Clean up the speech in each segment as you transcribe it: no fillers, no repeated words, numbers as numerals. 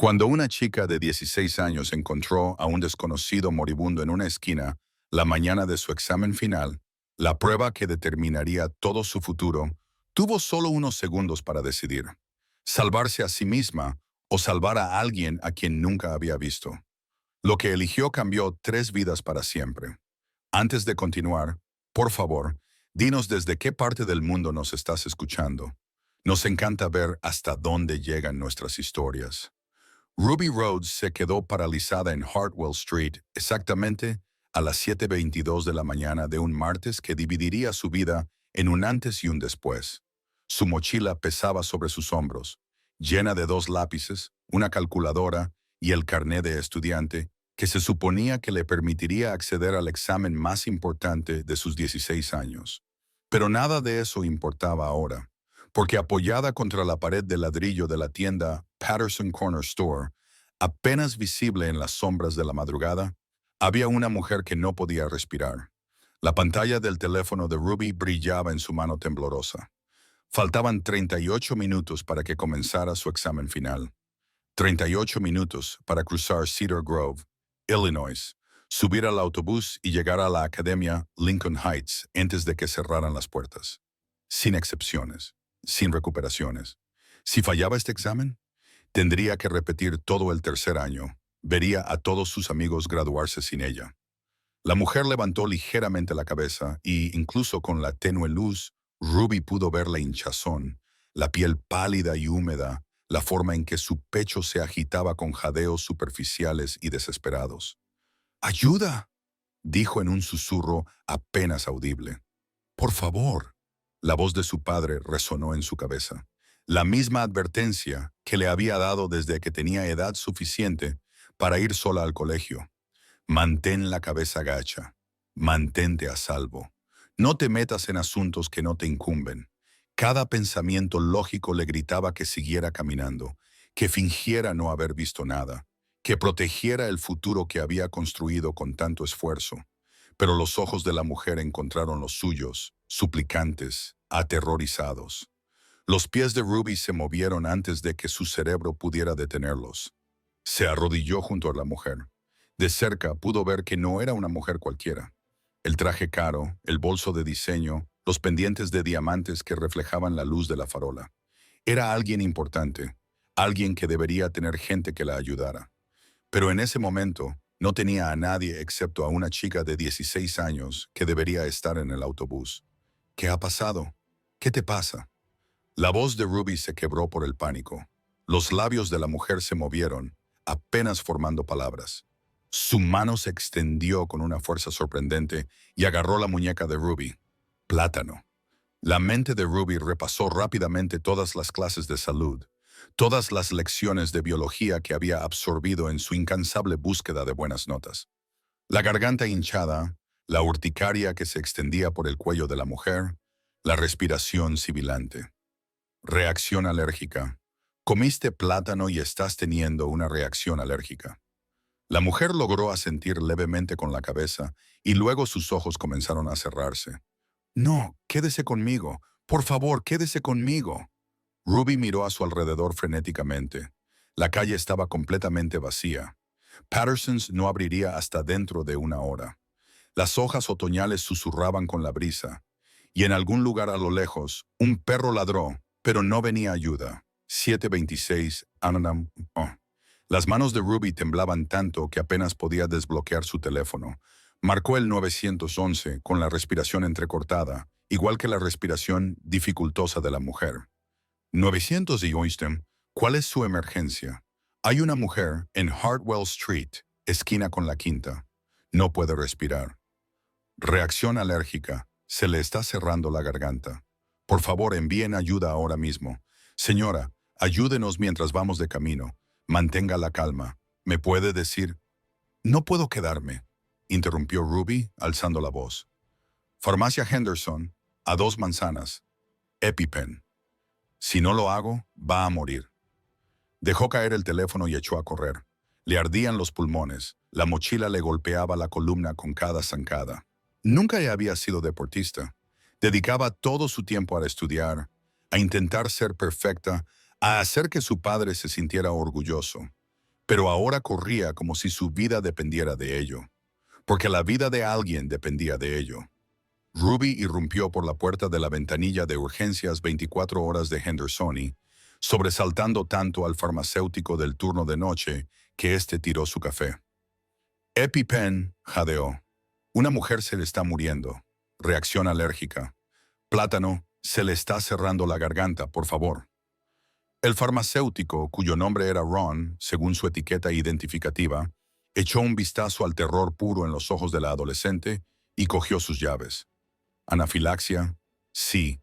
Cuando una chica de 16 años encontró a un desconocido moribundo en una esquina la mañana de su examen final, la prueba que determinaría todo su futuro, tuvo solo unos segundos para decidir: salvarse a sí misma o salvar a alguien a quien nunca había visto. Lo que eligió cambió 3 vidas para siempre. Antes de continuar, por favor, dinos desde qué parte del mundo nos estás escuchando. Nos encanta ver hasta dónde llegan nuestras historias. Ruby Rhodes se quedó paralizada en Hartwell Street exactamente a las 7:22 de la mañana de un martes que dividiría su vida en un antes y un después. Su mochila pesaba sobre sus hombros, llena de 2 lápices, una calculadora y el carné de estudiante que se suponía que le permitiría acceder al examen más importante de sus 16 años. Pero nada de eso importaba ahora, porque apoyada contra la pared de ladrillo de la tienda Patterson Corner Store, apenas visible en las sombras de la madrugada, había una mujer que no podía respirar. La pantalla del teléfono de Ruby brillaba en su mano temblorosa. Faltaban 38 minutos para que comenzara su examen final. 38 minutos para cruzar Cedar Grove, Illinois, subir al autobús y llegar a la Academia Lincoln Heights antes de que cerraran las puertas. Sin excepciones, sin recuperaciones. Si fallaba este examen, tendría que repetir todo el tercer año. Vería a todos sus amigos graduarse sin ella. La mujer levantó ligeramente la cabeza y, incluso con la tenue luz, Ruby pudo ver la hinchazón, la piel pálida y húmeda, la forma en que su pecho se agitaba con jadeos superficiales y desesperados. ¡Ayuda!, dijo en un susurro apenas audible. ¡Por favor! La voz de su padre resonó en su cabeza. La misma advertencia que le había dado desde que tenía edad suficiente para ir sola al colegio. Mantén la cabeza gacha. Mantente a salvo. No te metas en asuntos que no te incumben. Cada pensamiento lógico le gritaba que siguiera caminando, que fingiera no haber visto nada, que protegiera el futuro que había construido con tanto esfuerzo. Pero los ojos de la mujer encontraron los suyos, suplicantes, aterrorizados. Los pies de Ruby se movieron antes de que su cerebro pudiera detenerlos. Se arrodilló junto a la mujer. De cerca pudo ver que no era una mujer cualquiera. El traje caro, el bolso de diseño, los pendientes de diamantes que reflejaban la luz de la farola. Era alguien importante, alguien que debería tener gente que la ayudara. Pero en ese momento no tenía a nadie excepto a una chica de 16 años que debería estar en el autobús. ¿Qué ha pasado? ¿Qué te pasa? La voz de Ruby se quebró por el pánico. Los labios de la mujer se movieron, apenas formando palabras. Su mano se extendió con una fuerza sorprendente y agarró la muñeca de Ruby. Plátano. La mente de Ruby repasó rápidamente todas las clases de salud, todas las lecciones de biología que había absorbido en su incansable búsqueda de buenas notas. La garganta hinchada, la urticaria que se extendía por el cuello de la mujer, la respiración sibilante. Reacción alérgica. Comiste plátano y estás teniendo una reacción alérgica. La mujer logró asentir levemente con la cabeza y luego sus ojos comenzaron a cerrarse. No, quédese conmigo. Por favor, quédese conmigo. Ruby miró a su alrededor frenéticamente. La calle estaba completamente vacía. Patterson's no abriría hasta dentro de una hora. Las hojas otoñales susurraban con la brisa, y en algún lugar a lo lejos, un perro ladró, pero no venía ayuda. 7:26, Ananam. Oh. Las manos de Ruby temblaban tanto que apenas podía desbloquear su teléfono. Marcó el 911 con la respiración entrecortada, igual que la respiración dificultosa de la mujer. 900 y Oystem, ¿cuál es su emergencia? Hay una mujer en Hartwell Street, esquina con la Quinta. No puede respirar. Reacción alérgica. Se le está cerrando la garganta. Por favor, envíen ayuda ahora mismo. Señora, ayúdenos mientras vamos de camino. Mantenga la calma. ¿Me puede decir? No puedo quedarme, interrumpió Ruby, alzando la voz. Farmacia Henderson, a 2 manzanas. EpiPen. Si no lo hago, va a morir. Dejó caer el teléfono y echó a correr. Le ardían los pulmones. La mochila le golpeaba la columna con cada zancada. Nunca había sido deportista. Dedicaba todo su tiempo a estudiar, a intentar ser perfecta, a hacer que su padre se sintiera orgulloso. pero ahora corría como si su vida dependiera de ello, porque la vida de alguien dependía de ello. Ruby irrumpió por la puerta de la ventanilla de urgencias 24 horas de Hendersoni, sobresaltando tanto al farmacéutico del turno de noche que éste tiró su café. EpiPen, jadeó. Una mujer se le está muriendo. Reacción alérgica. Plátano, se le está cerrando la garganta, por favor. El farmacéutico, cuyo nombre era Ron, según su etiqueta identificativa, echó un vistazo al terror puro en los ojos de la adolescente y cogió sus llaves. ¿Anafilaxia? Sí.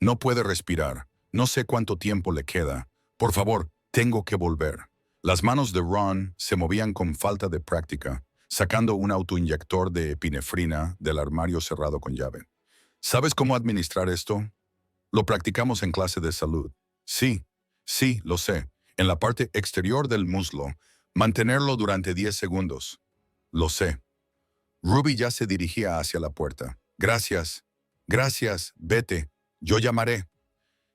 No puede respirar. No sé cuánto tiempo le queda. Por favor, tengo que volver. Las manos de Ron se movían con falta de práctica, sacando un autoinyector de epinefrina del armario cerrado con llave. ¿Sabes cómo administrar esto? Lo practicamos en clase de salud. Sí, lo sé. En la parte exterior del muslo, mantenerlo durante 10 segundos. Lo sé. Ruby ya se dirigía hacia la puerta. Gracias, vete. Yo llamaré.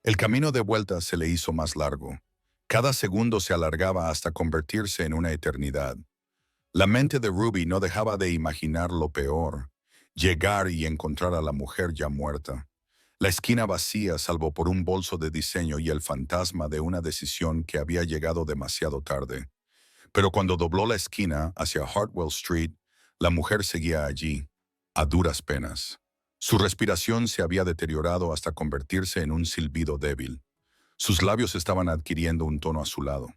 El camino de vuelta se le hizo más largo. Cada segundo se alargaba hasta convertirse en una eternidad. La mente de Ruby no dejaba de imaginar lo peor. Llegar y encontrar a la mujer ya muerta. La esquina vacía salvo por un bolso de diseño y el fantasma de una decisión que había llegado demasiado tarde. Pero cuando dobló la esquina hacia Hartwell Street, la mujer seguía allí, a duras penas. Su respiración se había deteriorado hasta convertirse en un silbido débil. Sus labios estaban adquiriendo un tono azulado.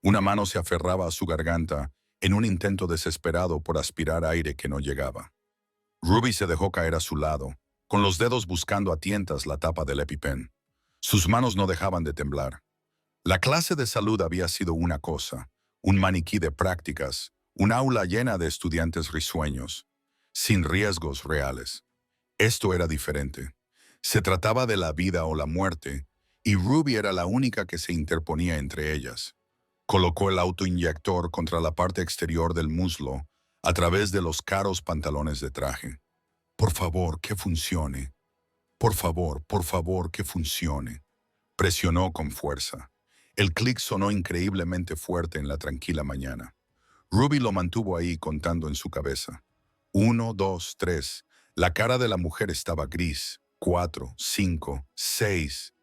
Una mano se aferraba a su garganta en un intento desesperado por aspirar aire que no llegaba. Ruby se dejó caer a su lado, con los dedos buscando a tientas la tapa del EpiPen. Sus manos no dejaban de temblar. La clase de salud había sido una cosa, un maniquí de prácticas, un aula llena de estudiantes risueños, sin riesgos reales. Esto era diferente. Se trataba de la vida o la muerte, y Ruby era la única que se interponía entre ellas. Colocó el autoinyector contra la parte exterior del muslo, a través de los caros pantalones de traje. Por favor, que funcione. Por favor, que funcione. Presionó con fuerza. El clic sonó increíblemente fuerte en la tranquila mañana. Ruby lo mantuvo ahí contando en su cabeza. 1, 2, 3. La cara de la mujer estaba gris. 4, 5, 6.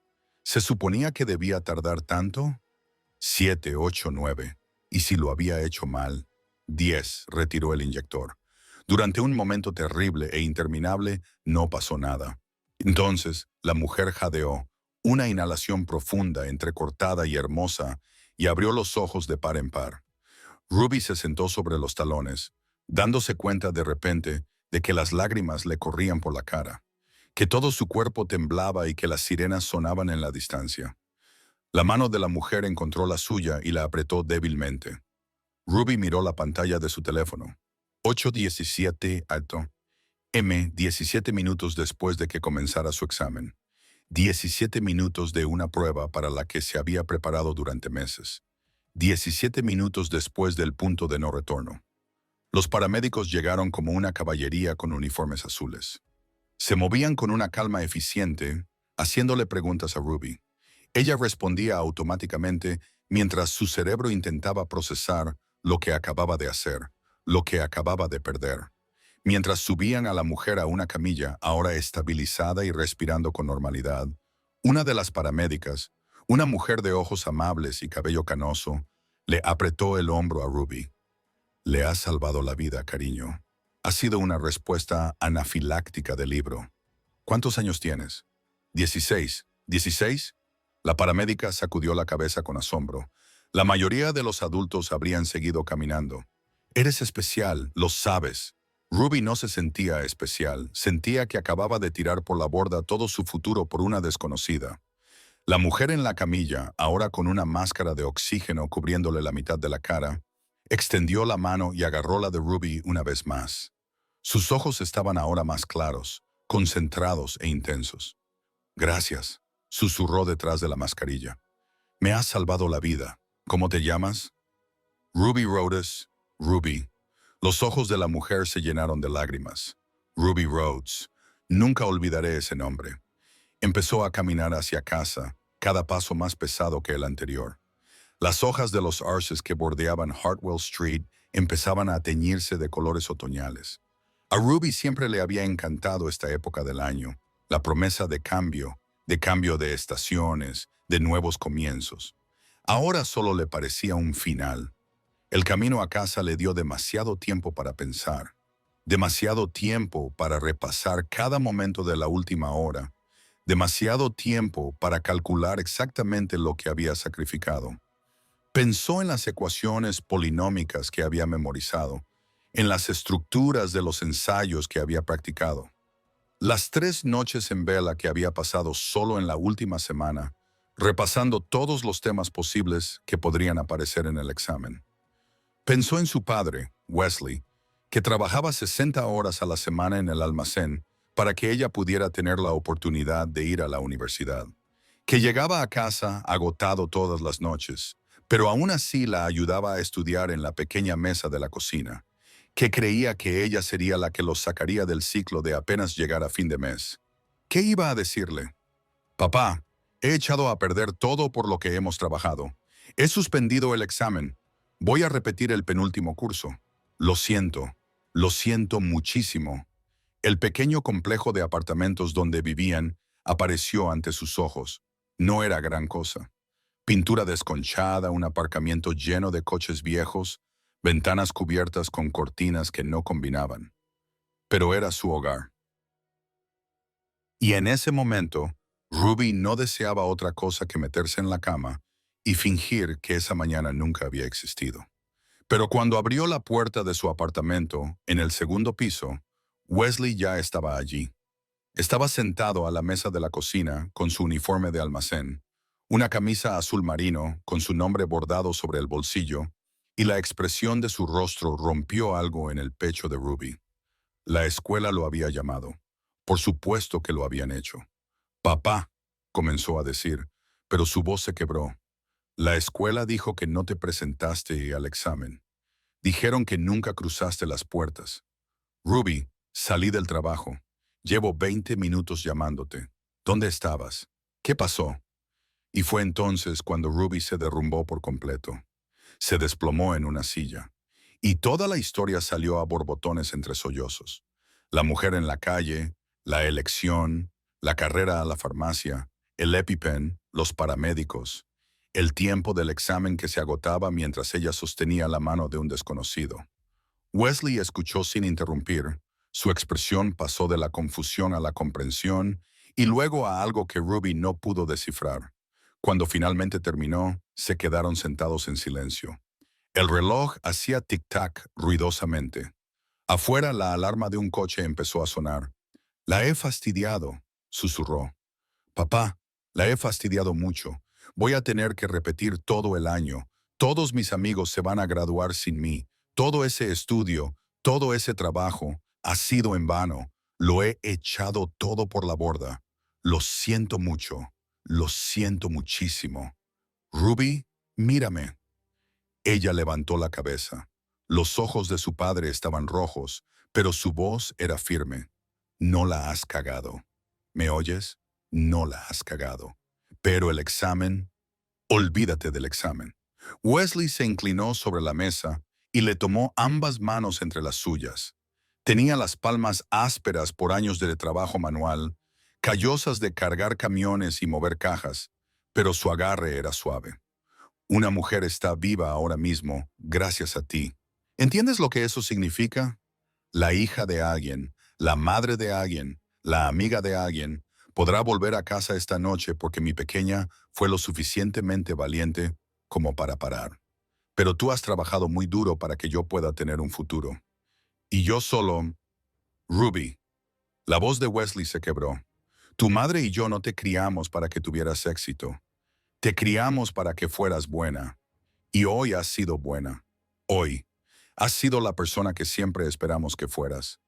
¿Se suponía que debía tardar tanto? 7, 8, 9. ¿Y si lo había hecho mal? 10. Retiró el inyector. Durante un momento terrible e interminable no pasó nada. Entonces, la mujer jadeó, una inhalación profunda, entrecortada y hermosa, y abrió los ojos de par en par. Ruby se sentó sobre los talones, dándose cuenta de repente de que las lágrimas le corrían por la cara, que todo su cuerpo temblaba y que las sirenas sonaban en la distancia. La mano de la mujer encontró la suya y la apretó débilmente. Ruby miró la pantalla de su teléfono. 8:17 alto. 17 minutos después de que comenzara su examen. 17 minutos de una prueba para la que se había preparado durante meses. 17 minutos después del punto de no retorno. Los paramédicos llegaron como una caballería con uniformes azules. Se movían con una calma eficiente, haciéndole preguntas a Ruby. Ella respondía automáticamente mientras su cerebro intentaba procesar lo que acababa de hacer, lo que acababa de perder. Mientras subían a la mujer a una camilla, ahora estabilizada y respirando con normalidad, una de las paramédicas, una mujer de ojos amables y cabello canoso, le apretó el hombro a Ruby. Le has salvado la vida, cariño. Ha sido una respuesta anafiláctica del libro. ¿Cuántos años tienes? 16. ¿16? La paramédica sacudió la cabeza con asombro. La mayoría de los adultos habrían seguido caminando. Eres especial, lo sabes. Ruby no se sentía especial, sentía que acababa de tirar por la borda todo su futuro por una desconocida. La mujer en la camilla, ahora con una máscara de oxígeno cubriéndole la mitad de la cara, extendió la mano y agarró la de Ruby una vez más. Sus ojos estaban ahora más claros, concentrados e intensos. Gracias, susurró detrás de la mascarilla. Me has salvado la vida. ¿Cómo te llamas? Ruby Rhodes. Ruby. Los ojos de la mujer se llenaron de lágrimas. Ruby Rhodes. Nunca olvidaré ese nombre. Empezó a caminar hacia casa, cada paso más pesado que el anterior. Las hojas de los arces que bordeaban Hartwell Street empezaban a teñirse de colores otoñales. A Ruby siempre le había encantado esta época del año, la promesa de cambio de estaciones, de nuevos comienzos. Ahora solo le parecía un final. El camino a casa le dio demasiado tiempo para pensar, demasiado tiempo para repasar cada momento de la última hora, demasiado tiempo para calcular exactamente lo que había sacrificado. Pensó en las ecuaciones polinómicas que había memorizado, en las estructuras de los ensayos que había practicado. Las 3 noches en vela que había pasado solo en la última semana, repasando todos los temas posibles que podrían aparecer en el examen. Pensó en su padre, Wesley, que trabajaba 60 horas a la semana en el almacén para que ella pudiera tener la oportunidad de ir a la universidad, que llegaba a casa agotado todas las noches, pero aún así la ayudaba a estudiar en la pequeña mesa de la cocina, que creía que ella sería la que los sacaría del ciclo de apenas llegar a fin de mes. ¿Qué iba a decirle? Papá, he echado a perder todo por lo que hemos trabajado. He suspendido el examen. Voy a repetir el penúltimo curso. Lo siento muchísimo. El pequeño complejo de apartamentos donde vivían apareció ante sus ojos. No era gran cosa. Pintura desconchada, un aparcamiento lleno de coches viejos, ventanas cubiertas con cortinas que no combinaban. Pero era su hogar. Y en ese momento, Ruby no deseaba otra cosa que meterse en la cama y fingir que esa mañana nunca había existido. Pero cuando abrió la puerta de su apartamento, en el segundo piso, Wesley ya estaba allí. Estaba sentado a la mesa de la cocina con su uniforme de almacén, una camisa azul marino con su nombre bordado sobre el bolsillo, y la expresión de su rostro rompió algo en el pecho de Ruby. La escuela lo había llamado. Por supuesto que lo habían hecho. Papá, comenzó a decir, pero su voz se quebró. La escuela dijo que no te presentaste al examen. Dijeron que nunca cruzaste las puertas. Ruby, salí del trabajo. Llevo 20 minutos llamándote. ¿Dónde estabas? ¿Qué pasó? Y fue entonces cuando Ruby se derrumbó por completo. Se desplomó en una silla. Y toda la historia salió a borbotones entre sollozos. La mujer en la calle, la elección, la carrera a la farmacia, el EpiPen, los paramédicos, el tiempo del examen que se agotaba mientras ella sostenía la mano de un desconocido. Wesley escuchó sin interrumpir. Su expresión pasó de la confusión a la comprensión y luego a algo que Ruby no pudo descifrar. Cuando finalmente terminó, se quedaron sentados en silencio. El reloj hacía tic-tac ruidosamente. Afuera, la alarma de un coche empezó a sonar. La he fastidiado, susurró. Papá, la he fastidiado mucho. Voy a tener que repetir todo el año. Todos mis amigos se van a graduar sin mí. Todo ese estudio, todo ese trabajo, ha sido en vano. Lo he echado todo por la borda. Lo siento mucho. Lo siento muchísimo. Ruby, mírame. Ella levantó la cabeza. Los ojos de su padre estaban rojos, pero su voz era firme. No la has cagado. ¿Me oyes? No la has cagado. Pero el examen, olvídate del examen. Wesley se inclinó sobre la mesa y le tomó ambas manos entre las suyas. Tenía las palmas ásperas por años de trabajo manual, callosas de cargar camiones y mover cajas, pero su agarre era suave. Una mujer está viva ahora mismo, gracias a ti. ¿Entiendes lo que eso significa? La hija de alguien, la madre de alguien, la amiga de alguien, podrá volver a casa esta noche porque mi pequeña fue lo suficientemente valiente como para parar. Pero tú has trabajado muy duro para que yo pueda tener un futuro. Y yo solo... Ruby. La voz de Wesley se quebró. Tu madre y yo no te criamos para que tuvieras éxito. Te criamos para que fueras buena. Y hoy has sido buena. Hoy. Has sido la persona que siempre esperamos que fueras.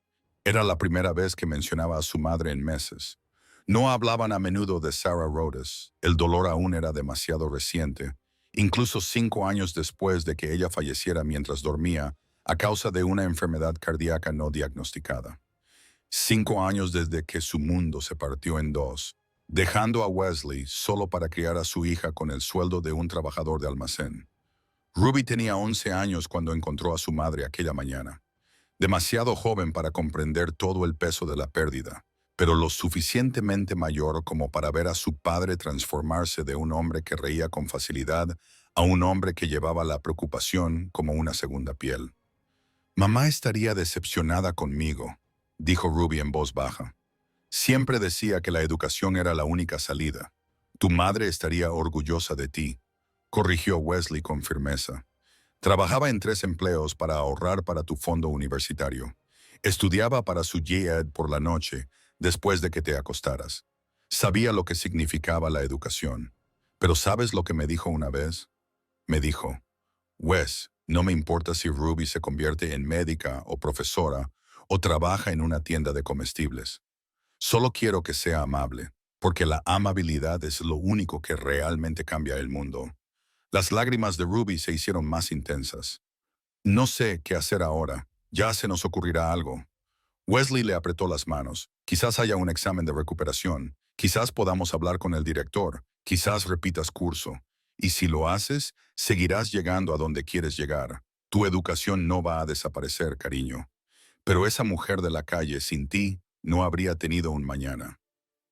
Era la primera vez que mencionaba a su madre en meses. No hablaban a menudo de Sarah Rhodes. El dolor aún era demasiado reciente, incluso 5 años después de que ella falleciera mientras dormía a causa de una enfermedad cardíaca no diagnosticada. 5 años desde que su mundo se partió en dos, dejando a Wesley solo para criar a su hija con el sueldo de un trabajador de almacén. Ruby tenía 11 años cuando encontró a su madre aquella mañana, demasiado joven para comprender todo el peso de la pérdida, pero lo suficientemente mayor como para ver a su padre transformarse de un hombre que reía con facilidad a un hombre que llevaba la preocupación como una segunda piel. «Mamá estaría decepcionada conmigo», dijo Ruby en voz baja. «Siempre decía que la educación era la única salida. Tu madre estaría orgullosa de ti», corrigió Wesley con firmeza. «Trabajaba en 3 empleos para ahorrar para tu fondo universitario. Estudiaba para su GED por la noche, después de que te acostaras. Sabía lo que significaba la educación. Pero ¿sabes lo que me dijo una vez? Me dijo, Wes, no me importa si Ruby se convierte en médica o profesora o trabaja en una tienda de comestibles. Solo quiero que sea amable, porque la amabilidad es lo único que realmente cambia el mundo». Las lágrimas de Ruby se hicieron más intensas. «No sé qué hacer ahora. Ya se nos ocurrirá algo». Wesley le apretó las manos. «Quizás haya un examen de recuperación. Quizás podamos hablar con el director. Quizás repitas curso. Y si lo haces, seguirás llegando a donde quieres llegar. Tu educación no va a desaparecer, cariño. Pero esa mujer de la calle, sin ti, no habría tenido un mañana».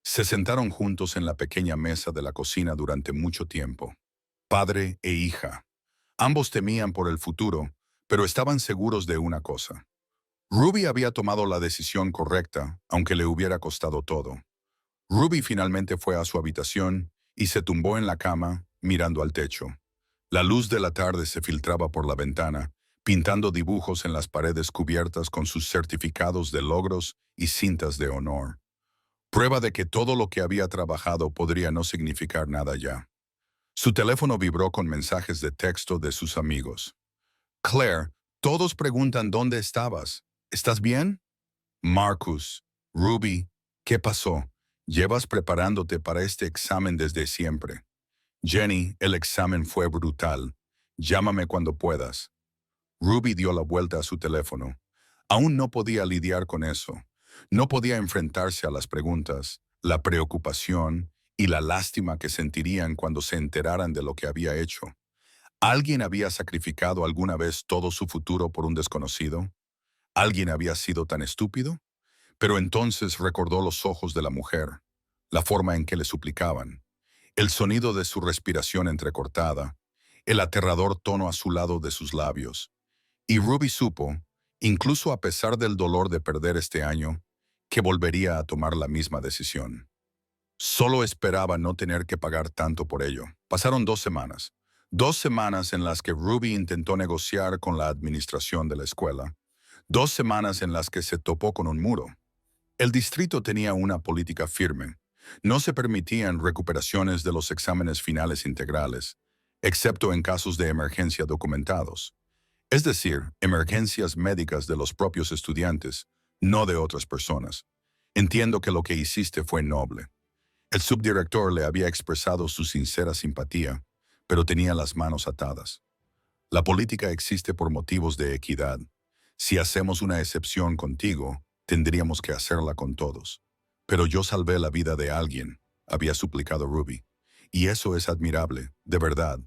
Se sentaron juntos en la pequeña mesa de la cocina durante mucho tiempo. Padre e hija. Ambos temían por el futuro, pero estaban seguros de una cosa. Ruby había tomado la decisión correcta, aunque le hubiera costado todo. Ruby finalmente fue a su habitación y se tumbó en la cama, mirando al techo. La luz de la tarde se filtraba por la ventana, pintando dibujos en las paredes cubiertas con sus certificados de logros y cintas de honor. Prueba de que todo lo que había trabajado podría no significar nada ya. Su teléfono vibró con mensajes de texto de sus amigos. «Claire, todos preguntan dónde estabas. ¿Estás bien?» «Marcus, Ruby, ¿qué pasó? Llevas preparándote para este examen desde siempre». «Jenny, el examen fue brutal. Llámame cuando puedas». Ruby dio la vuelta a su teléfono. Aún no podía lidiar con eso. No podía enfrentarse a las preguntas, la preocupación y la lástima que sentirían cuando se enteraran de lo que había hecho. ¿Alguien había sacrificado alguna vez todo su futuro por un desconocido? ¿Alguien había sido tan estúpido? Pero entonces recordó los ojos de la mujer, la forma en que le suplicaban, el sonido de su respiración entrecortada, el aterrador tono azulado de sus labios. Y Ruby supo, incluso a pesar del dolor de perder este año, que volvería a tomar la misma decisión. Solo esperaba no tener que pagar tanto por ello. Pasaron 2 semanas. 2 semanas en las que Ruby intentó negociar con la administración de la escuela. 2 semanas en las que se topó con un muro. El distrito tenía una política firme. No se permitían recuperaciones de los exámenes finales integrales, excepto en casos de emergencia documentados. Es decir, emergencias médicas de los propios estudiantes, no de otras personas. Entiendo que lo que hiciste fue noble. El subdirector le había expresado su sincera simpatía, pero tenía las manos atadas. La política existe por motivos de equidad. Si hacemos una excepción contigo, tendríamos que hacerla con todos. Pero yo salvé la vida de alguien, había suplicado Ruby. Y eso es admirable, de verdad.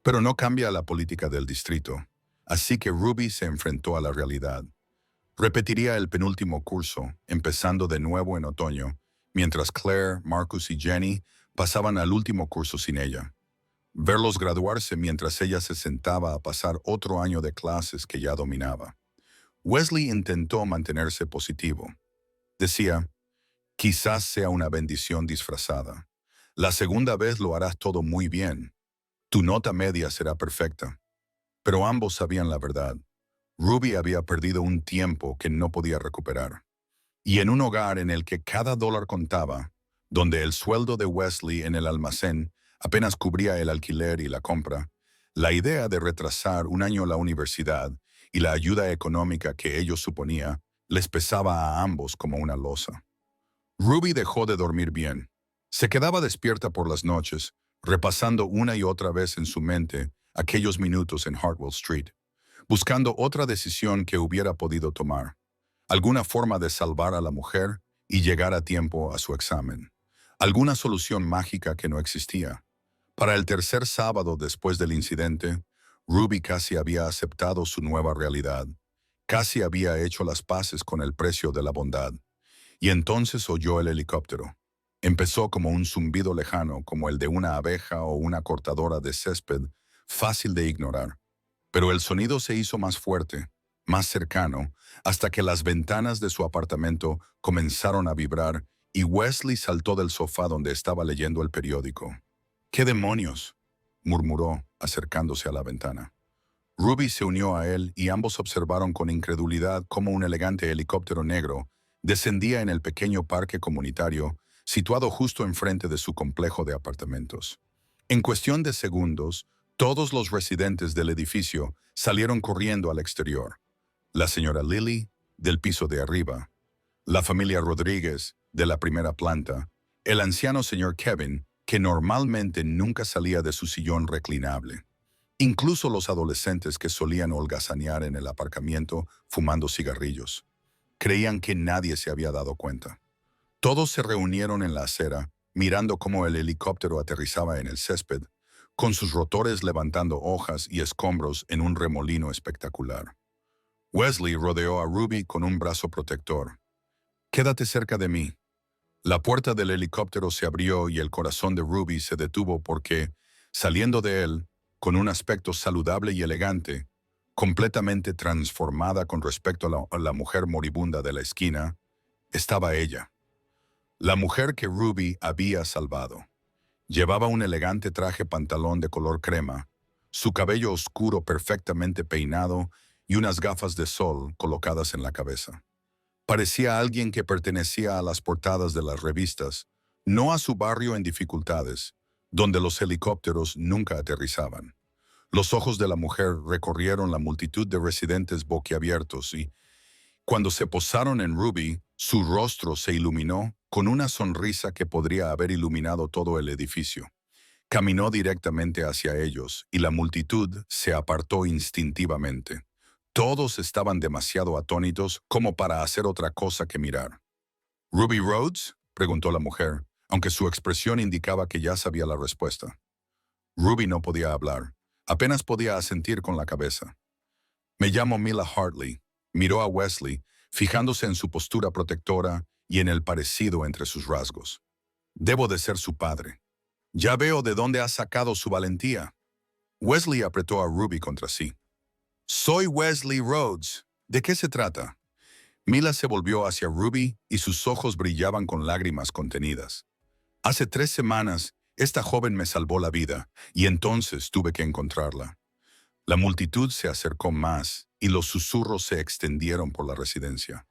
Pero no cambia la política del distrito. Así que Ruby se enfrentó a la realidad. Repetiría el penúltimo curso, empezando de nuevo en otoño, mientras Claire, Marcus y Jenny pasaban al último curso sin ella. Verlos graduarse mientras ella se sentaba a pasar otro año de clases que ya dominaba. Wesley intentó mantenerse positivo. Decía, quizás sea una bendición disfrazada. La segunda vez lo harás todo muy bien. Tu nota media será perfecta. Pero ambos sabían la verdad. Ruby había perdido un tiempo que no podía recuperar. Y en un hogar en el que cada dólar contaba, donde el sueldo de Wesley en el almacén apenas cubría el alquiler y la compra, la idea de retrasar un año la universidad y la ayuda económica que ello suponía les pesaba a ambos como una losa. Ruby dejó de dormir bien. Se quedaba despierta por las noches, repasando una y otra vez en su mente aquellos minutos en Hartwell Street, buscando otra decisión que hubiera podido tomar, alguna forma de salvar a la mujer y llegar a tiempo a su examen. Alguna solución mágica que no existía. Para el tercer sábado después del incidente, Ruby casi había aceptado su nueva realidad. Casi había hecho las paces con el precio de la bondad. Y entonces oyó el helicóptero. Empezó como un zumbido lejano, como el de una abeja o una cortadora de césped, fácil de ignorar. Pero el sonido se hizo más fuerte, más cercano, hasta que las ventanas de su apartamento comenzaron a vibrar y Wesley saltó del sofá donde estaba leyendo el periódico. «¿Qué demonios?», murmuró, acercándose a la ventana. Ruby se unió a él y ambos observaron con incredulidad cómo un elegante helicóptero negro descendía en el pequeño parque comunitario situado justo enfrente de su complejo de apartamentos. En cuestión de segundos, todos los residentes del edificio salieron corriendo al exterior. La señora Lily, del piso de arriba, la familia Rodríguez, de la primera planta, el anciano señor Kevin, que normalmente nunca salía de su sillón reclinable. Incluso los adolescentes que solían holgazanear en el aparcamiento fumando cigarrillos. Creían que nadie se había dado cuenta. Todos se reunieron en la acera, mirando cómo el helicóptero aterrizaba en el césped, con sus rotores levantando hojas y escombros en un remolino espectacular. Wesley rodeó a Ruby con un brazo protector. «Quédate cerca de mí». La puerta del helicóptero se abrió y el corazón de Ruby se detuvo porque, saliendo de él, con un aspecto saludable y elegante, completamente transformada con respecto a la mujer moribunda de la esquina, estaba ella. La mujer que Ruby había salvado. Llevaba un elegante traje pantalón de color crema, su cabello oscuro perfectamente peinado y unas gafas de sol colocadas en la cabeza. Parecía alguien que pertenecía a las portadas de las revistas, no a su barrio en dificultades, donde los helicópteros nunca aterrizaban. Los ojos de la mujer recorrieron la multitud de residentes boquiabiertos y, cuando se posaron en Ruby, su rostro se iluminó con una sonrisa que podría haber iluminado todo el edificio. Caminó directamente hacia ellos y la multitud se apartó instintivamente. Todos estaban demasiado atónitos como para hacer otra cosa que mirar. «¿Ruby Rhodes?», preguntó la mujer, aunque su expresión indicaba que ya sabía la respuesta. Ruby no podía hablar, apenas podía asentir con la cabeza. «Me llamo Mila Hartley», miró a Wesley, fijándose en su postura protectora y en el parecido entre sus rasgos. «Debo de ser su padre. Ya veo de dónde ha sacado su valentía». Wesley apretó a Ruby contra sí. «Soy Wesley Rhodes. ¿De qué se trata?». Mila se volvió hacia Ruby y sus ojos brillaban con lágrimas contenidas. «Hace 3 semanas, esta joven me salvó la vida y entonces tuve que encontrarla». La multitud se acercó más y los susurros se extendieron por la residencia.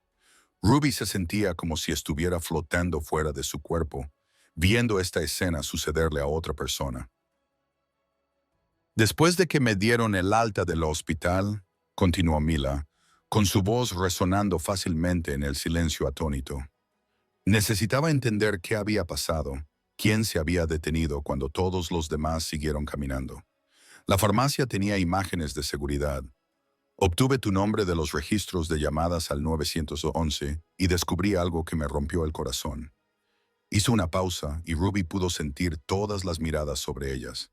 Ruby se sentía como si estuviera flotando fuera de su cuerpo, viendo esta escena sucederle a otra persona. «Después de que me dieron el alta del hospital», continuó Mila, con su voz resonando fácilmente en el silencio atónito, «necesitaba entender qué había pasado, quién se había detenido cuando todos los demás siguieron caminando. La farmacia tenía imágenes de seguridad. Obtuve tu nombre de los registros de llamadas al 911 y descubrí algo que me rompió el corazón». Hizo una pausa y Ruby pudo sentir todas las miradas sobre ellas.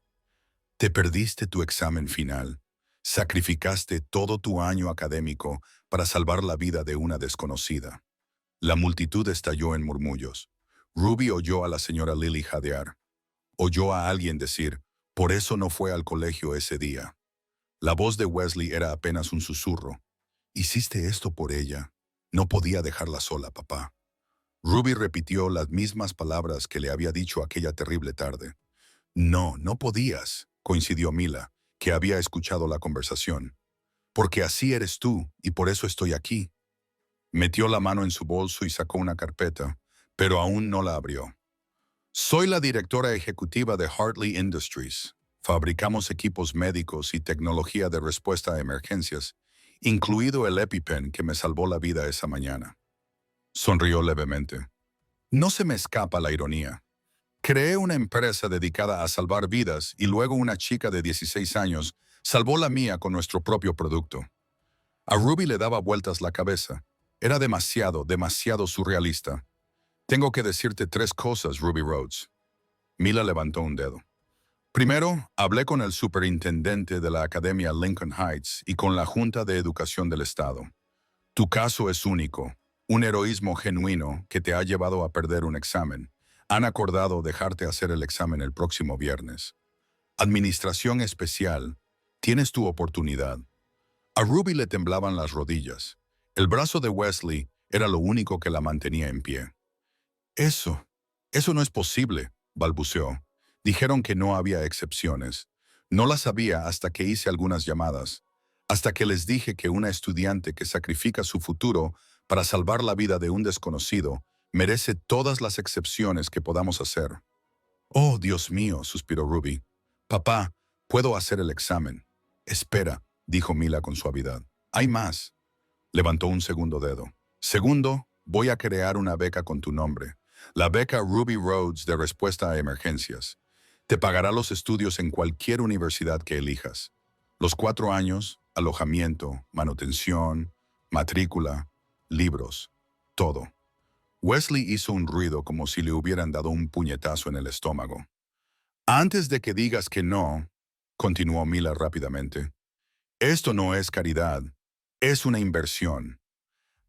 «Te perdiste tu examen final. Sacrificaste todo tu año académico para salvar la vida de una desconocida». La multitud estalló en murmullos. Ruby oyó a la señora Lily jadear. Oyó a alguien decir, «Por eso no fue al colegio ese día». La voz de Wesley era apenas un susurro. «Hiciste esto por ella. No podía dejarla sola, papá». Ruby repitió las mismas palabras que le había dicho aquella terrible tarde. «No, no podías», coincidió Mila, que había escuchado la conversación. «Porque así eres tú, y por eso estoy aquí». Metió la mano en su bolso y sacó una carpeta, pero aún no la abrió. «Soy la directora ejecutiva de Hartley Industries. Fabricamos equipos médicos y tecnología de respuesta a emergencias, incluido el EpiPen que me salvó la vida esa mañana». Sonrió levemente. «No se me escapa la ironía. Creé una empresa dedicada a salvar vidas y luego una chica de 16 años salvó la mía con nuestro propio producto». A Ruby le daba vueltas la cabeza. Era demasiado surrealista. Tengo que decirte 3 cosas, Ruby Rhodes. Mila levantó un dedo. Primero, hablé con el superintendente de la Academia Lincoln Heights y con la Junta de Educación del Estado. Tu caso es único, un heroísmo genuino que te ha llevado a perder un examen. Han acordado dejarte hacer el examen el próximo viernes. Administración especial, tienes tu oportunidad. A Ruby le temblaban las rodillas. El brazo de Wesley era lo único que la mantenía en pie. Eso no es posible, balbuceó. Dijeron que no había excepciones. No las sabía hasta que hice algunas llamadas, hasta que les dije que una estudiante que sacrifica su futuro para salvar la vida de un desconocido merece todas las excepciones que podamos hacer. Oh, Dios mío, suspiró Ruby. Papá, puedo hacer el examen. Espera, dijo Mila con suavidad. Hay más. Levantó un segundo dedo. Segundo, voy a crear una beca con tu nombre. La beca Ruby Rhodes de respuesta a emergencias. Te pagará los estudios en cualquier universidad que elijas. Los 4 años, alojamiento, manutención, matrícula, libros, todo. Wesley hizo un ruido como si le hubieran dado un puñetazo en el estómago. Antes de que digas que no, continuó Mila rápidamente, esto no es caridad, es una inversión.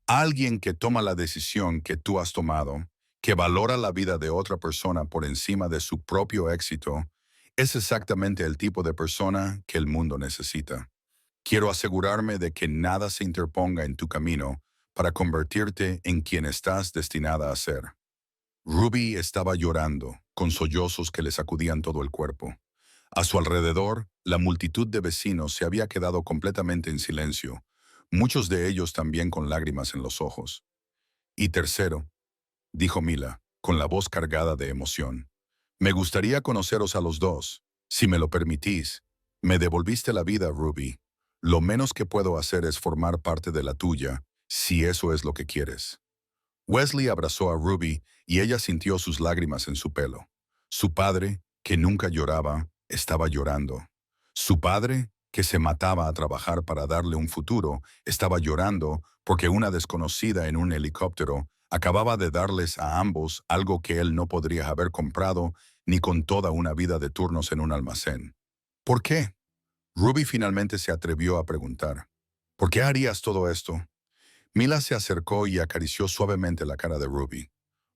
Alguien que toma la decisión que tú has tomado, que valora la vida de otra persona por encima de su propio éxito, es exactamente el tipo de persona que el mundo necesita. Quiero asegurarme de que nada se interponga en tu camino para convertirte en quien estás destinada a ser. Ruby estaba llorando, con sollozos que le sacudían todo el cuerpo. A su alrededor, la multitud de vecinos se había quedado completamente en silencio, muchos de ellos también con lágrimas en los ojos. Y tercero, dijo Mila, con la voz cargada de emoción, me gustaría conoceros a los dos, si me lo permitís. Me devolviste la vida, Ruby. Lo menos que puedo hacer es formar parte de la tuya, si eso es lo que quieres. Wesley abrazó a Ruby y ella sintió sus lágrimas en su pelo. Su padre, que nunca lloraba, estaba llorando. Su padre, que se mataba a trabajar para darle un futuro, estaba llorando porque una desconocida en un helicóptero acababa de darles a ambos algo que él no podría haber comprado ni con toda una vida de turnos en un almacén. ¿Por qué? Ruby finalmente se atrevió a preguntar. ¿Por qué harías todo esto? Mila se acercó y acarició suavemente la cara de Ruby.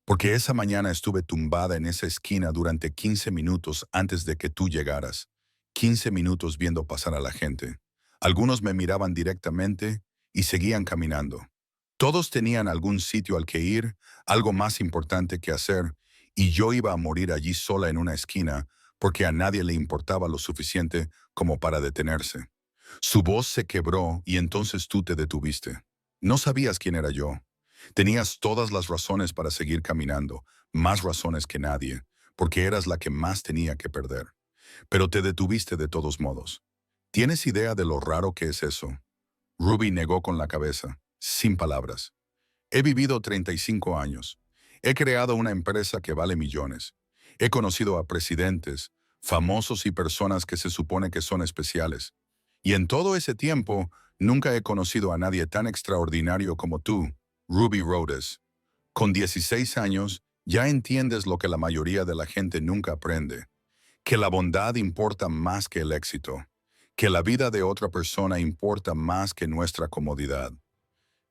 Porque esa mañana estuve tumbada en esa esquina durante 15 minutos antes de que tú llegaras. 15 minutos viendo pasar a la gente. Algunos me miraban directamente y seguían caminando. Todos tenían algún sitio al que ir, algo más importante que hacer, y yo iba a morir allí sola en una esquina porque a nadie le importaba lo suficiente como para detenerse. Su voz se quebró y entonces tú te detuviste. No sabías quién era yo. Tenías todas las razones para seguir caminando, más razones que nadie, porque eras la que más tenía que perder. Pero te detuviste de todos modos. ¿Tienes idea de lo raro que es eso? Ruby negó con la cabeza, sin palabras. He vivido 35 años. He creado una empresa que vale millones. He conocido a presidentes, famosos y personas que se supone que son especiales. Y en todo ese tiempo, nunca he conocido a nadie tan extraordinario como tú, Ruby Rhodes. Con 16 años, ya entiendes lo que la mayoría de la gente nunca aprende, que la bondad importa más que el éxito, que la vida de otra persona importa más que nuestra comodidad.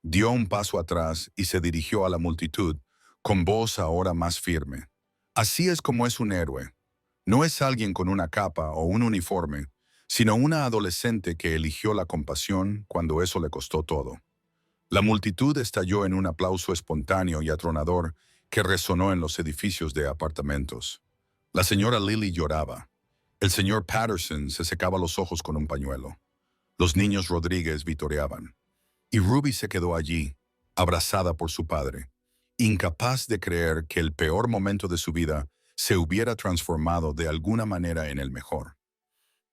Dio un paso atrás y se dirigió a la multitud, con voz ahora más firme. Así es como es un héroe. No es alguien con una capa o un uniforme, sino una adolescente que eligió la compasión cuando eso le costó todo. La multitud estalló en un aplauso espontáneo y atronador que resonó en los edificios de apartamentos. La señora Lily lloraba. El señor Patterson se secaba los ojos con un pañuelo. Los niños Rodríguez vitoreaban. Y Ruby se quedó allí, abrazada por su padre, incapaz de creer que el peor momento de su vida se hubiera transformado de alguna manera en el mejor.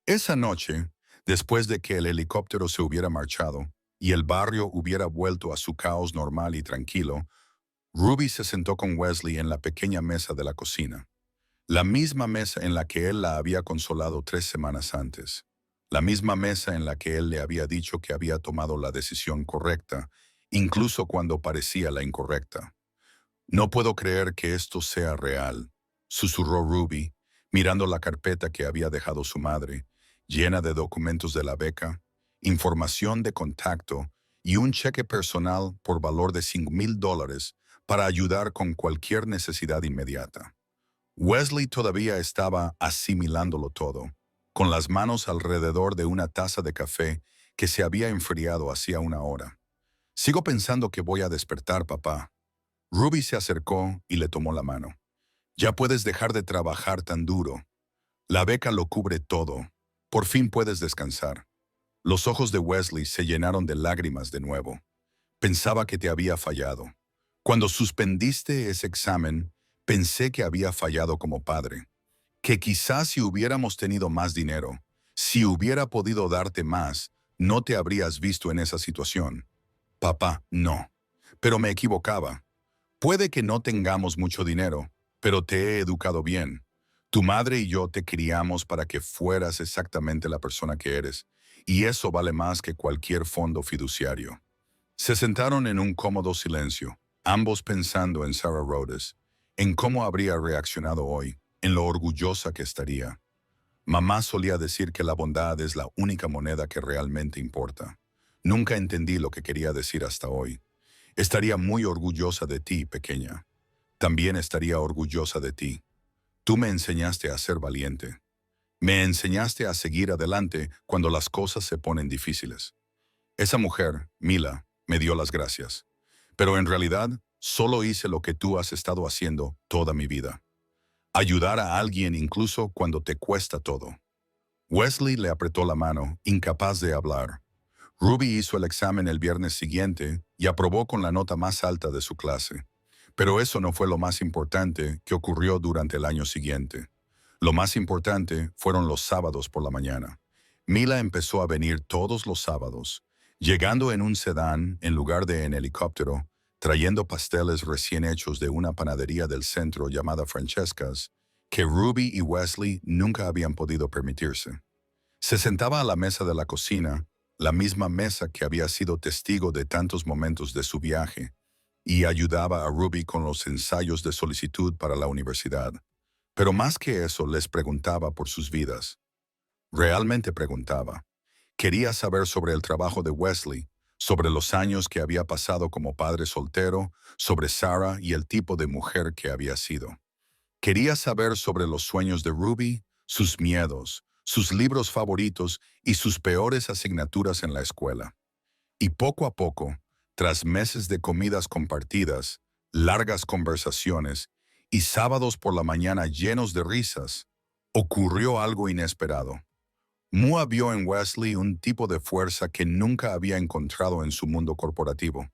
Esa noche, después de que el helicóptero se hubiera marchado y el barrio hubiera vuelto a su caos normal y tranquilo, Ruby se sentó con Wesley en la pequeña mesa de la cocina. La misma mesa en la que él la había consolado 3 semanas antes. La misma mesa en la que él le había dicho que había tomado la decisión correcta, incluso cuando parecía la incorrecta. No puedo creer que esto sea real, susurró Ruby, mirando la carpeta que había dejado su madre, llena de documentos de la beca, información de contacto y un cheque personal por valor de $5,000 para ayudar con cualquier necesidad inmediata. Wesley todavía estaba asimilándolo todo, con las manos alrededor de una taza de café que se había enfriado hacía una hora. Sigo pensando que voy a despertar, papá. Ruby se acercó y le tomó la mano. Ya puedes dejar de trabajar tan duro. La beca lo cubre todo. Por fin puedes descansar. Los ojos de Wesley se llenaron de lágrimas de nuevo. Pensaba que te había fallado. Cuando suspendiste ese examen, pensé que había fallado como padre. Que quizás si hubiéramos tenido más dinero, si hubiera podido darte más, no te habrías visto en esa situación. Papá, no. Pero me equivocaba. Puede que no tengamos mucho dinero, pero te he educado bien. Tu madre y yo te criamos para que fueras exactamente la persona que eres, y eso vale más que cualquier fondo fiduciario. Se sentaron en un cómodo silencio, ambos pensando en Sarah Rhodes, en cómo habría reaccionado hoy, en lo orgullosa que estaría. Mamá solía decir que la bondad es la única moneda que realmente importa. Nunca entendí lo que quería decir hasta hoy. Estaría muy orgullosa de ti, pequeña. También estaría orgullosa de ti. Tú me enseñaste a ser valiente. Me enseñaste a seguir adelante cuando las cosas se ponen difíciles. Esa mujer, Mila, me dio las gracias. Pero en realidad, solo hice lo que tú has estado haciendo toda mi vida. Ayudar a alguien incluso cuando te cuesta todo. Wesley le apretó la mano, incapaz de hablar. Ruby hizo el examen el viernes siguiente y aprobó con la nota más alta de su clase. Pero eso no fue lo más importante que ocurrió durante el año siguiente. Lo más importante fueron los sábados por la mañana. Mila empezó a venir todos los sábados, llegando en un sedán en lugar de en helicóptero, trayendo pasteles recién hechos de una panadería del centro llamada Francesca's, que Ruby y Wesley nunca habían podido permitirse. Se sentaba a la mesa de la cocina, la misma mesa que había sido testigo de tantos momentos de su viaje, y ayudaba a Ruby con los ensayos de solicitud para la universidad. Pero más que eso, les preguntaba por sus vidas. Realmente preguntaba. Quería saber sobre el trabajo de Wesley, sobre los años que había pasado como padre soltero, sobre Sarah y el tipo de mujer que había sido. Quería saber sobre los sueños de Ruby, sus miedos, sus libros favoritos y sus peores asignaturas en la escuela. Y poco a poco, tras meses de comidas compartidas, largas conversaciones y sábados por la mañana llenos de risas, ocurrió algo inesperado. Mua vio en Wesley un tipo de fuerza que nunca había encontrado en su mundo corporativo.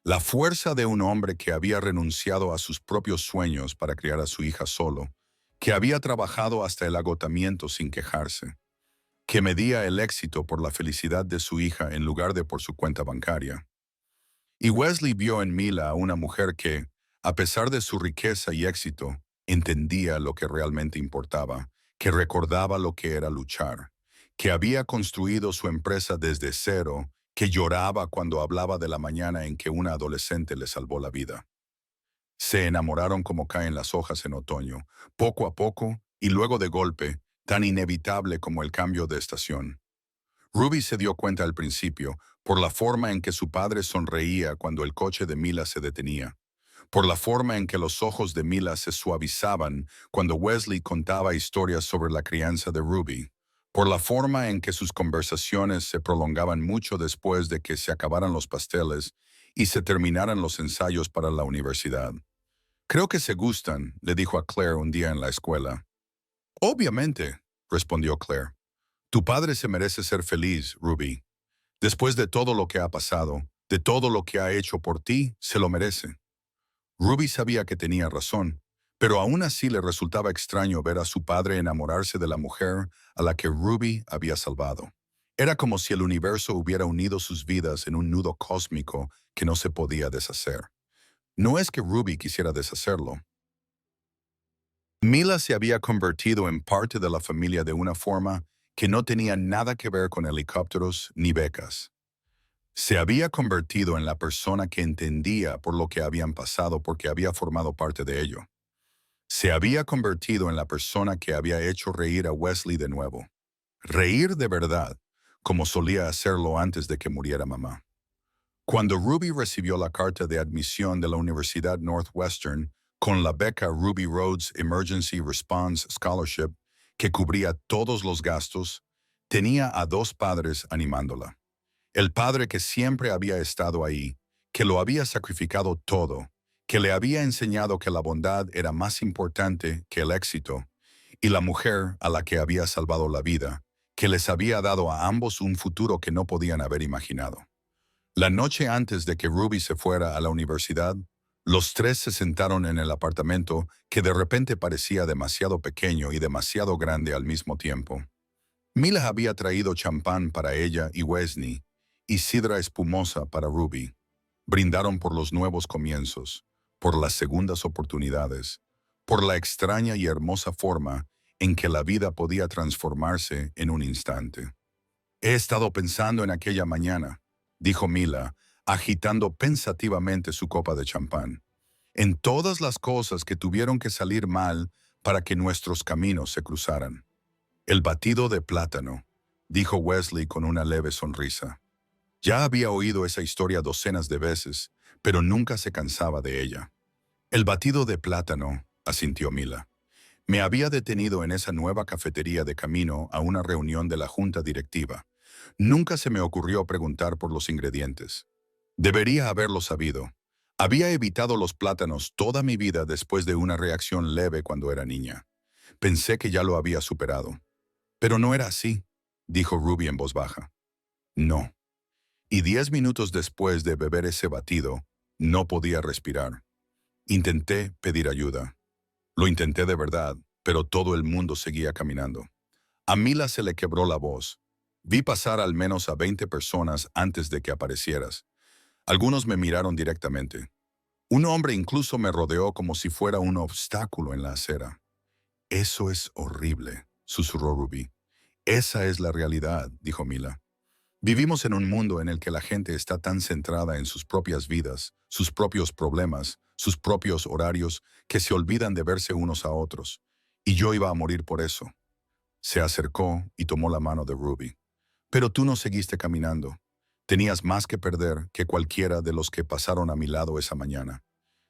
La fuerza de un hombre que había renunciado a sus propios sueños para criar a su hija solo, que había trabajado hasta el agotamiento sin quejarse, que medía el éxito por la felicidad de su hija en lugar de por su cuenta bancaria. Y Wesley vio en Mila a una mujer que, a pesar de su riqueza y éxito, entendía lo que realmente importaba, que recordaba lo que era luchar, que había construido su empresa desde cero, que lloraba cuando hablaba de la mañana en que una adolescente le salvó la vida. Se enamoraron como caen las hojas en otoño, poco a poco y luego de golpe, tan inevitable como el cambio de estación. Ruby se dio cuenta al principio, por la forma en que su padre sonreía cuando el coche de Mila se detenía, por la forma en que los ojos de Mila se suavizaban cuando Wesley contaba historias sobre la crianza de Ruby, por la forma en que sus conversaciones se prolongaban mucho después de que se acabaran los pasteles y se terminaran los ensayos para la universidad. Creo que se gustan, le dijo a Claire un día en la escuela. Obviamente, respondió Claire. Tu padre se merece ser feliz, Ruby. Después de todo lo que ha pasado, de todo lo que ha hecho por ti, se lo merece. Ruby sabía que tenía razón, pero aún así le resultaba extraño ver a su padre enamorarse de la mujer a la que Ruby había salvado. Era como si el universo hubiera unido sus vidas en un nudo cósmico que no se podía deshacer. No es que Ruby quisiera deshacerlo. Mila se había convertido en parte de la familia de una forma que no tenía nada que ver con helicópteros ni becas. Se había convertido en la persona que entendía por lo que habían pasado porque había formado parte de ello. Se había convertido en la persona que había hecho reír a Wesley de nuevo. Reír de verdad, como solía hacerlo antes de que muriera mamá. Cuando Ruby recibió la carta de admisión de la Universidad Northwestern con la beca Ruby Rhodes Emergency Response Scholarship, que cubría todos los gastos, tenía a dos padres animándola. El padre que siempre había estado ahí, que lo había sacrificado todo, que le había enseñado que la bondad era más importante que el éxito, y la mujer a la que había salvado la vida, que les había dado a ambos un futuro que no podían haber imaginado. La noche antes de que Ruby se fuera a la universidad, los tres se sentaron en el apartamento que de repente parecía demasiado pequeño y demasiado grande al mismo tiempo. Mila había traído champán para ella y Wesley, y sidra espumosa para Ruby. Brindaron por los nuevos comienzos, por las segundas oportunidades, por la extraña y hermosa forma en que la vida podía transformarse en un instante. He estado pensando en aquella mañana, dijo Mila, agitando pensativamente su copa de champán, en todas las cosas que tuvieron que salir mal para que nuestros caminos se cruzaran. El batido de plátano, dijo Wesley con una leve sonrisa. Ya había oído esa historia docenas de veces, pero nunca se cansaba de ella. El batido de plátano, asintió Mila. Me había detenido en esa nueva cafetería de camino a una reunión de la junta directiva. Nunca se me ocurrió preguntar por los ingredientes. Debería haberlo sabido. Había evitado los plátanos toda mi vida después de una reacción leve cuando era niña. Pensé que ya lo había superado. Pero no era así, dijo Ruby en voz baja. No. Y 10 minutos después de beber ese batido, no podía respirar. Intenté pedir ayuda. Lo intenté de verdad, pero todo el mundo seguía caminando. A Mila se le quebró la voz. Vi pasar al menos a 20 personas antes de que aparecieras. Algunos me miraron directamente. Un hombre incluso me rodeó como si fuera un obstáculo en la acera. Eso es horrible, susurró Ruby. Esa es la realidad, dijo Mila. Vivimos en un mundo en el que la gente está tan centrada en sus propias vidas, sus propios problemas, sus propios horarios, que se olvidan de verse unos a otros. Y yo iba a morir por eso. Se acercó y tomó la mano de Ruby. Pero tú no seguiste caminando. Tenías más que perder que cualquiera de los que pasaron a mi lado esa mañana.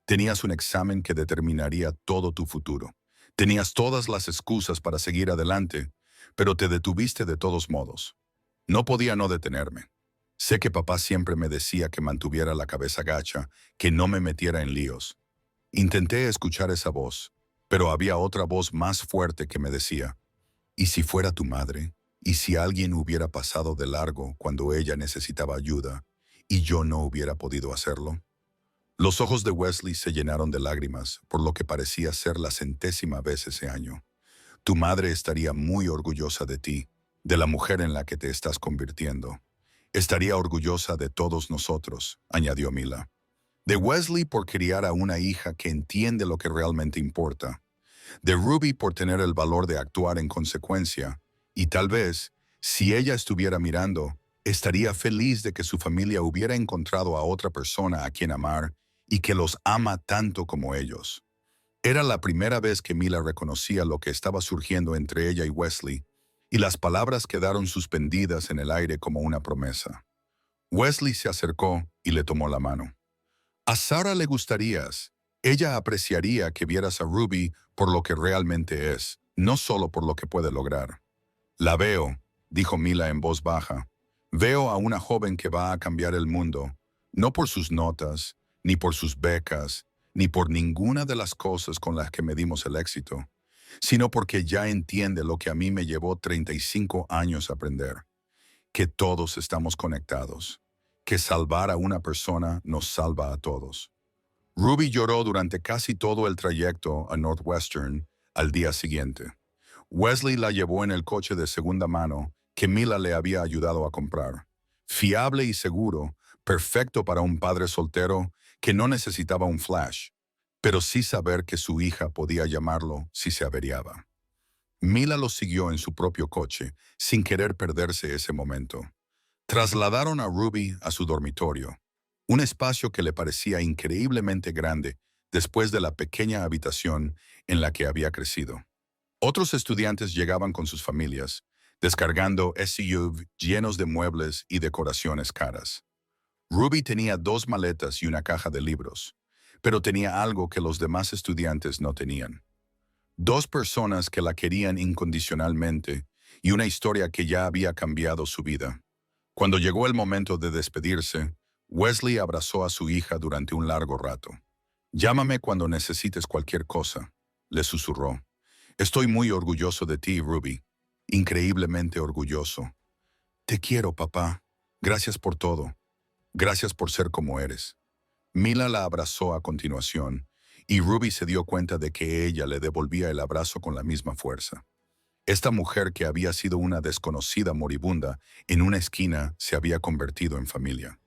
Tenías un examen que determinaría todo tu futuro. Tenías todas las excusas para seguir adelante, pero te detuviste de todos modos. No podía no detenerme. Sé que papá siempre me decía que mantuviera la cabeza gacha, que no me metiera en líos. Intenté escuchar esa voz, pero había otra voz más fuerte que me decía, ¿y si fuera tu madre? ¿Y si alguien hubiera pasado de largo cuando ella necesitaba ayuda y yo no hubiera podido hacerlo? Los ojos de Wesley se llenaron de lágrimas por lo que parecía ser la 100ª vez ese año. Tu madre estaría muy orgullosa de ti, de la mujer en la que te estás convirtiendo. Estaría orgullosa de todos nosotros, añadió Mila. De Wesley por criar a una hija que entiende lo que realmente importa. De Ruby por tener el valor de actuar en consecuencia. Y tal vez, si ella estuviera mirando, estaría feliz de que su familia hubiera encontrado a otra persona a quien amar y que los ama tanto como ellos. Era la primera vez que Mila reconocía lo que estaba surgiendo entre ella y Wesley, y las palabras quedaron suspendidas en el aire como una promesa. Wesley se acercó y le tomó la mano. A Sarah le gustarías. Ella apreciaría que vieras a Ruby por lo que realmente es, no solo por lo que puede lograr. La veo, dijo Mila en voz baja. Veo a una joven que va a cambiar el mundo, no por sus notas, ni por sus becas, ni por ninguna de las cosas con las que medimos el éxito, sino porque ya entiende lo que a mí me llevó 35 años aprender, que todos estamos conectados, que salvar a una persona nos salva a todos. Ruby lloró durante casi todo el trayecto a Northwestern al día siguiente. Wesley la llevó en el coche de segunda mano que Mila le había ayudado a comprar. Fiable y seguro, perfecto para un padre soltero que no necesitaba un flash, pero sí saber que su hija podía llamarlo si se averiaba. Mila lo siguió en su propio coche, sin querer perderse ese momento. Trasladaron a Ruby a su dormitorio, un espacio que le parecía increíblemente grande después de la pequeña habitación en la que había crecido. Otros estudiantes llegaban con sus familias, descargando SUV llenos de muebles y decoraciones caras. Ruby tenía 2 maletas y una caja de libros, pero tenía algo que los demás estudiantes no tenían. 2 personas que la querían incondicionalmente y una historia que ya había cambiado su vida. Cuando llegó el momento de despedirse, Wesley abrazó a su hija durante un largo rato. «Llámame cuando necesites cualquier cosa», le susurró. «Estoy muy orgulloso de ti, Ruby. Increíblemente orgulloso. Te quiero, papá. Gracias por todo. Gracias por ser como eres». Mila la abrazó a continuación, y Ruby se dio cuenta de que ella le devolvía el abrazo con la misma fuerza. Esta mujer que había sido una desconocida moribunda en una esquina se había convertido en familia.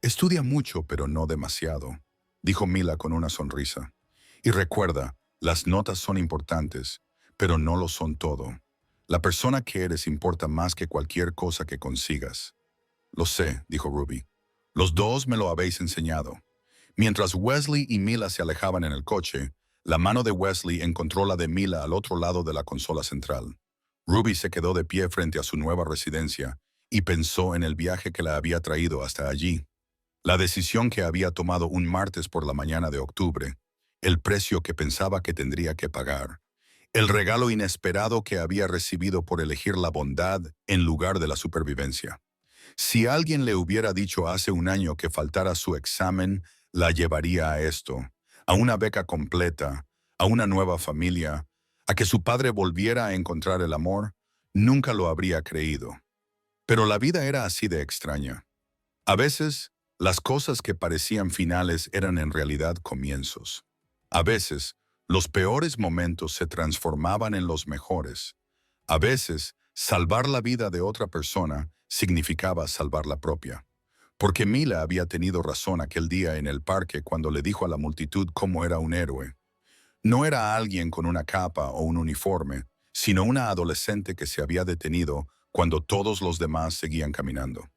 «Estudia mucho, pero no demasiado», dijo Mila con una sonrisa. «Y recuerda, las notas son importantes, pero no lo son todo. La persona que eres importa más que cualquier cosa que consigas». «Lo sé», dijo Ruby. «Los dos me lo habéis enseñado». Mientras Wesley y Mila se alejaban en el coche, la mano de Wesley encontró la de Mila al otro lado de la consola central. Ruby se quedó de pie frente a su nueva residencia y pensó en el viaje que la había traído hasta allí. La decisión que había tomado un martes por la mañana de octubre, el precio que pensaba que tendría que pagar, el regalo inesperado que había recibido por elegir la bondad en lugar de la supervivencia. Si alguien le hubiera dicho hace un año que faltara su examen, la llevaría a esto, a una beca completa, a una nueva familia, a que su padre volviera a encontrar el amor, nunca lo habría creído. Pero la vida era así de extraña. A veces, las cosas que parecían finales eran en realidad comienzos. A veces, los peores momentos se transformaban en los mejores. A veces, salvar la vida de otra persona significaba salvar la propia. Porque Mila había tenido razón aquel día en el parque cuando le dijo a la multitud cómo era un héroe. No era alguien con una capa o un uniforme, sino una adolescente que se había detenido cuando todos los demás seguían caminando.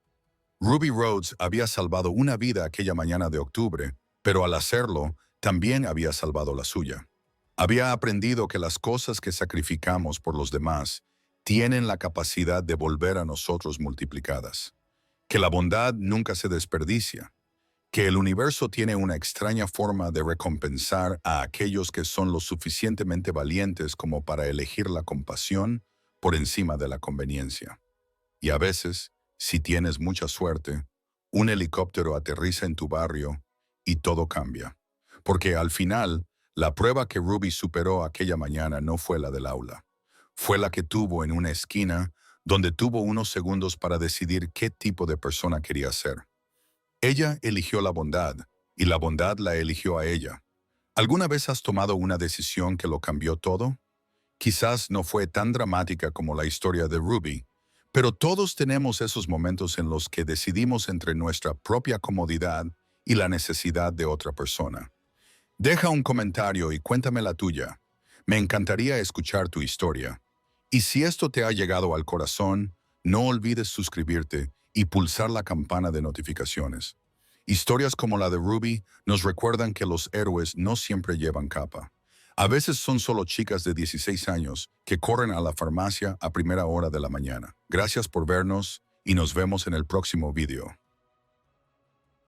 Ruby Rhodes había salvado una vida aquella mañana de octubre, pero al hacerlo, también había salvado la suya. Había aprendido que las cosas que sacrificamos por los demás tienen la capacidad de volver a nosotros multiplicadas. Que la bondad nunca se desperdicia. Que el universo tiene una extraña forma de recompensar a aquellos que son lo suficientemente valientes como para elegir la compasión por encima de la conveniencia. Y a veces, si tienes mucha suerte, un helicóptero aterriza en tu barrio y todo cambia. Porque al final, la prueba que Ruby superó aquella mañana no fue la del aula. Fue la que tuvo en una esquina donde tuvo unos segundos para decidir qué tipo de persona quería ser. Ella eligió la bondad y la bondad la eligió a ella. ¿Alguna vez has tomado una decisión que lo cambió todo? Quizás no fue tan dramática como la historia de Ruby, pero todos tenemos esos momentos en los que decidimos entre nuestra propia comodidad y la necesidad de otra persona. Deja un comentario y cuéntame la tuya. Me encantaría escuchar tu historia. Y si esto te ha llegado al corazón, no olvides suscribirte y pulsar la campana de notificaciones. Historias como la de Ruby nos recuerdan que los héroes no siempre llevan capa. A veces son solo chicas de 16 años que corren a la farmacia a primera hora de la mañana. Gracias por vernos y nos vemos en el próximo video.